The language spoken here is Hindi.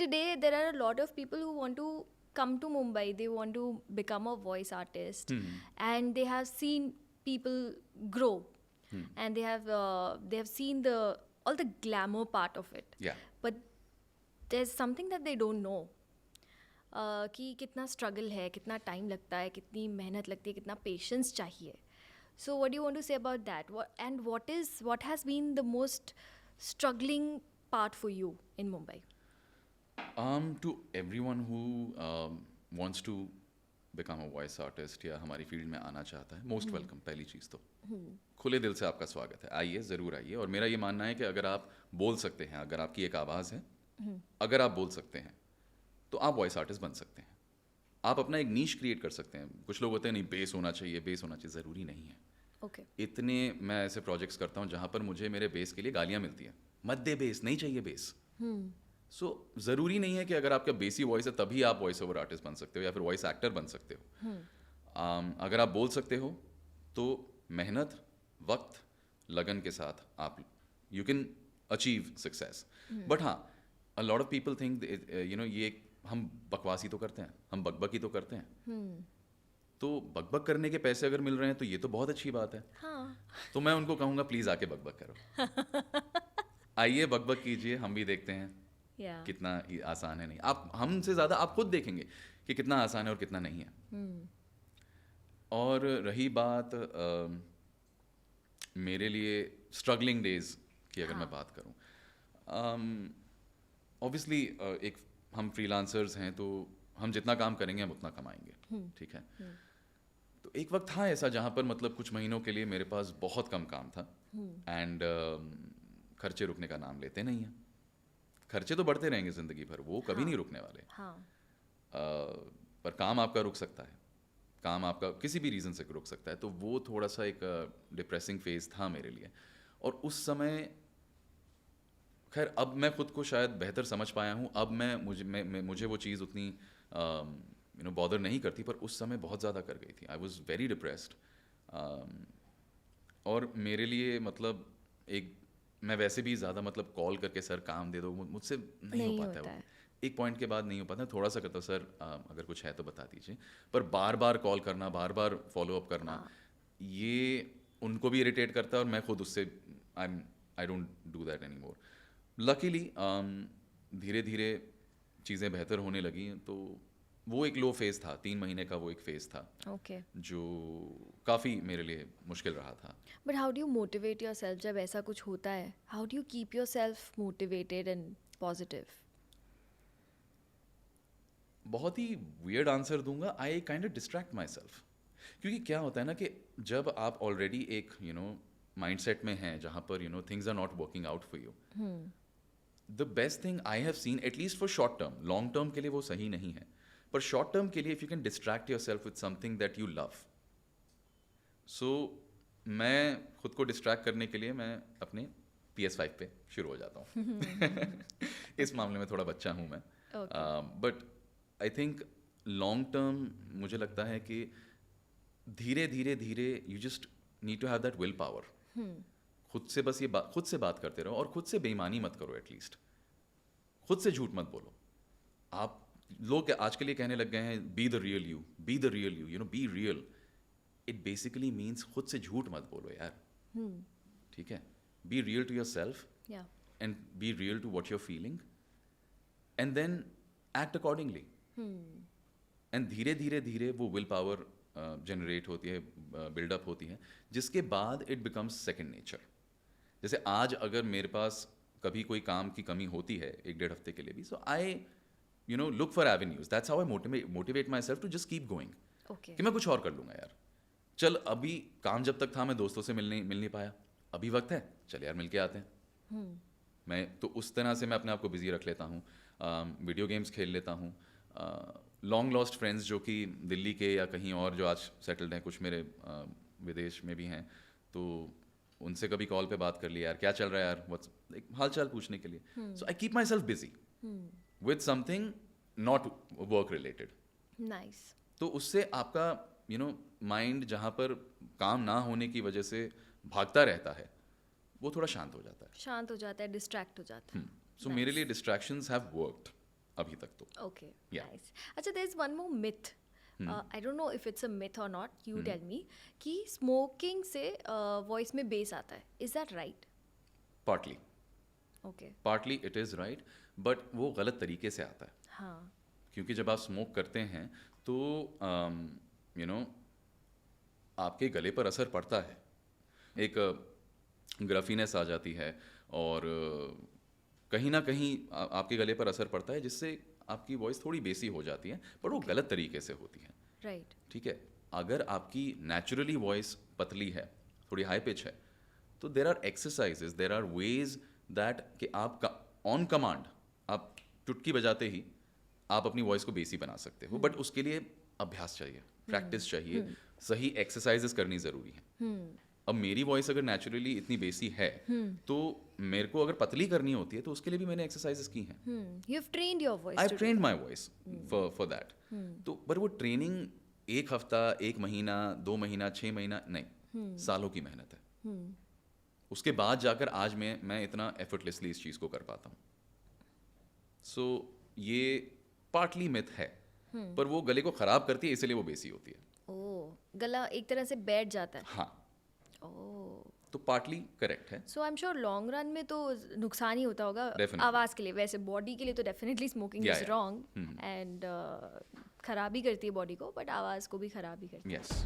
today there are a lot of people who want to come to Mumbai. They want to become a voice artist, and they have seen people grow, and they have seen all the glamour part of it. Yeah. But there's something that they don't know. कि कितना स्ट्रगल है, कितना टाइम लगता है, कितनी मेहनत लगती है, कितना पेशेंस चाहिए. So what do you want to say about that? What has been the most struggling part for you in Mumbai? To everyone who wants to become a voice artist या हमारी फील्ड में आना चाहता है, मोस्ट वेलकम. पहली चीज़ तो खुले दिल से आपका स्वागत है. आइए, ज़रूर आइए. और मेरा ये मानना है कि अगर आप बोल सकते हैं, अगर आपकी एक आवाज़ है, अगर आप बोल सकते हैं, तो आप वॉइस आर्टिस्ट बन सकते हैं. आप अपना एक नीश क्रिएट कर सकते हैं. कुछ लोग होते हैं नहीं, बेस होना चाहिए, ज़रूरी नहीं है. Okay. इतने मैं ऐसे प्रोजेक्ट्स करता हूँ जहाँ पर मुझे मेरे बेस के लिए गालियाँ मिलती हैं. मत दे बेस, नहीं चाहिए बेस. सो ज़रूरी नहीं है कि अगर आपका बेसी वॉइस है तभी आप वॉइस ओवर आर्टिस्ट बन सकते हो या फिर वॉइस एक्टर बन सकते हो. अगर आप बोल सकते हो तो मेहनत, वक्त, लगन के साथ आप you can achieve success. But हाँ, a lot of people think ये हम बकवासी तो करते हैं, हम बकबकी तो करते हैं. तो बकबक करने के पैसे अगर मिल रहे हैं तो ये तो बहुत अच्छी बात है. हाँ. तो मैं उनको कहूँगा प्लीज़ आके बकबक करो. आइए बकबक कीजिए, हम भी देखते हैं Yeah. कितना आसान है. नहीं, आप हमसे ज़्यादा आप खुद देखेंगे कि कितना आसान है और कितना नहीं है. और रही बात मेरे लिए स्ट्रगलिंग डेज की, अगर मैं बात करूं, ऑब्वियसली एक हम फ्रीलांसर्स हैं तो हम जितना काम करेंगे हम उतना कमाएंगे. ठीक है. तो एक वक्त था ऐसा जहाँ पर मतलब कुछ महीनों के लिए मेरे पास बहुत कम काम था. एंड खर्चे रुकने का नाम लेते नहीं हैं. खर्चे तो बढ़ते रहेंगे ज़िंदगी भर, वो कभी नहीं रुकने वाले. पर काम आपका रुक सकता है, काम आपका किसी भी रीज़न से रुक सकता है. तो वो थोड़ा सा एक डिप्रेसिंग फेज़ था मेरे लिए. और उस समय खैर अब मैं खुद को शायद बेहतर समझ पाया हूँ. अब मुझे वो चीज़ उतनी बॉदर नहीं करती, पर उस समय बहुत ज़्यादा कर गई थी. I was very depressed. और मेरे लिए मतलब मैं वैसे भी ज़्यादा मतलब कॉल करके सर काम दे दो, मुझसे नहीं हो पाता है. एक पॉइंट के बाद नहीं हो पाता. थोड़ा सा करता सर अगर कुछ है तो बता दीजिए, पर बार बार कॉल करना, बार बार फॉलो अप करना, ये उनको भी इरिटेट करता है और मैं खुद उससे I don't do that any more. Luckily धीरे धीरे चीज़ें बेहतर होने लगी. तो वो एक लो फेज़ था, 3 महीने का वो एक फेज़ था. Okay. जो काफ़ी मेरे लिए मुश्किल रहा था. But how do you motivate yourself जब ऐसा कुछ होता है? How do you keep yourself motivated and positive? बहुत ही वियर्ड आंसर दूंगा. I kind of distract my self. क्योंकि क्या होता है ना कि जब आप ऑलरेडी एक माइंडसेट में हैं जहाँ पर things are not working out for you, the best thing I have seen, at least for short term, long term के लिए वो सही नहीं है, पर शॉर्ट टर्म के लिए if you can distract yourself with something that you love. So मैं खुद को डिस्ट्रैक्ट करने के लिए मैं अपने PS5 पे शुरू हो जाता हूँ. इस मामले में थोड़ा बच्चा हूँ मैं. But I think long term मुझे लगता है कि धीरे धीरे धीरे you just need to have that willpower. खुद से बस खुद से बात करते रहो और खुद से बेईमानी मत करो. एटलीस्ट खुद से झूठ मत बोलो. आप लोग आज के लिए कहने लग गए हैं be the real you, be the real you, be real. It basically means खुद से झूठ मत बोलो यार. ठीक है. Be real to yourself and be real to what you're feeling and then act accordingly. And धीरे धीरे धीरे वो विल पावर जनरेट होती है, बिल्डअप होती है, जिसके बाद इट बिकम्स सेकेंड नेचर. जैसे आज अगर मेरे पास कभी कोई काम की कमी होती है 1-1.5 हफ्ते के लिए भी, सो आई look for avenues. That's how I motivate myself to just keep going. Okay. कि मैं कुछ और कर लूँगा यार. चल अभी काम जब तक था मैं दोस्तों से मिल नहीं पाया, अभी वक्त है, चल यार मिल के आते हैं. मैं तो उस तरह से मैं अपने आप को बिजी रख लेता हूँ. वीडियो गेम्स खेल लेता हूँ. लॉन्ग लॉस्ट फ्रेंड्स जो कि दिल्ली के या कहीं और जो आज सेटल्ड हैं, कुछ मेरे विदेश में भी हैं, तो उनसे कभी कॉल पे बात कर लिया यार, क्या चल रहा है यार, हाल चाल पूछने के लिए. So I keep myself busy with something not work related. Nice. तो उससे आपका माइंड जहाँ पर काम ना होने की वजह से भागता रहता है, वो थोड़ा शांत हो जाता है, डिस्ट्रैक्ट हो जाता है. सो मेरे लिए डिस्ट्रैक्शंस हैव वर्कड. अभी तक तो Okay, Yeah. nice. अच्छा, there's one more myth. I don't know if it's a myth or not. You tell me. कि smoking से voice में bass आता है. Is that right? Partly Okay. Partly it is right, but वो गलत तरीके से आता है, हाँ. क्योंकि जब आप स्मोक करते हैं तो यू नो आपके गले पर असर पड़ता है, एक ग्रफीनेस आ जाती है, और कहीं ना कहीं आपके गले पर असर पड़ता है, जिससे आपकी वॉइस थोड़ी बेसी हो जाती है, पर वो गलत तरीके से होती है. Right. ठीक है, अगर आपकी नेचुरली वॉइस पतली है, थोड़ी हाई पिच है, तो there are exercises, there are ways that कि आप ऑन कमांड, आप चुटकी बजाते ही आप अपनी वॉइस को बेसी बना सकते हो, बट उसके लिए अभ्यास चाहिए, प्रैक्टिस चाहिए, सही एक्सरसाइजेज करनी ज़रूरी है. अब मेरी वॉइस अगर नेचुरली इतनी बेसी है, तो मेरे को अगर पतली करनी होती है तो उसके लिए भी मैंने एक्सरसाइजेस की हैं. You've trained your voice I to do trained that. My voice for that. तो पर वो ट्रेनिंग 1 हफ्ता, 1 महीना, 2 महीना, 6 महीना नहीं, सालों की मेहनत है. उसके बाद जाकर आज मैं इतना एफर्टलेसली इस चीज़ को कर पाता हूँ. सो ये पार्टली मिथ है, पर वो गले को ख़राब करती है, इसलिए वो बेसी होती है. Oh, गला एक तरह से बैठ जाता है. हाँ, Oh. तो पार्टली करेक्ट है. So I am sure long run में तो नुकसान ही होता होगा Definitely. आवाज़ के लिए. वैसे बॉडी के लिए तो definitely smoking Yeah, is yeah. Wrong and खराब ही करती है बॉडी को, बट आवाज़ को भी खराब ही करती है. यस.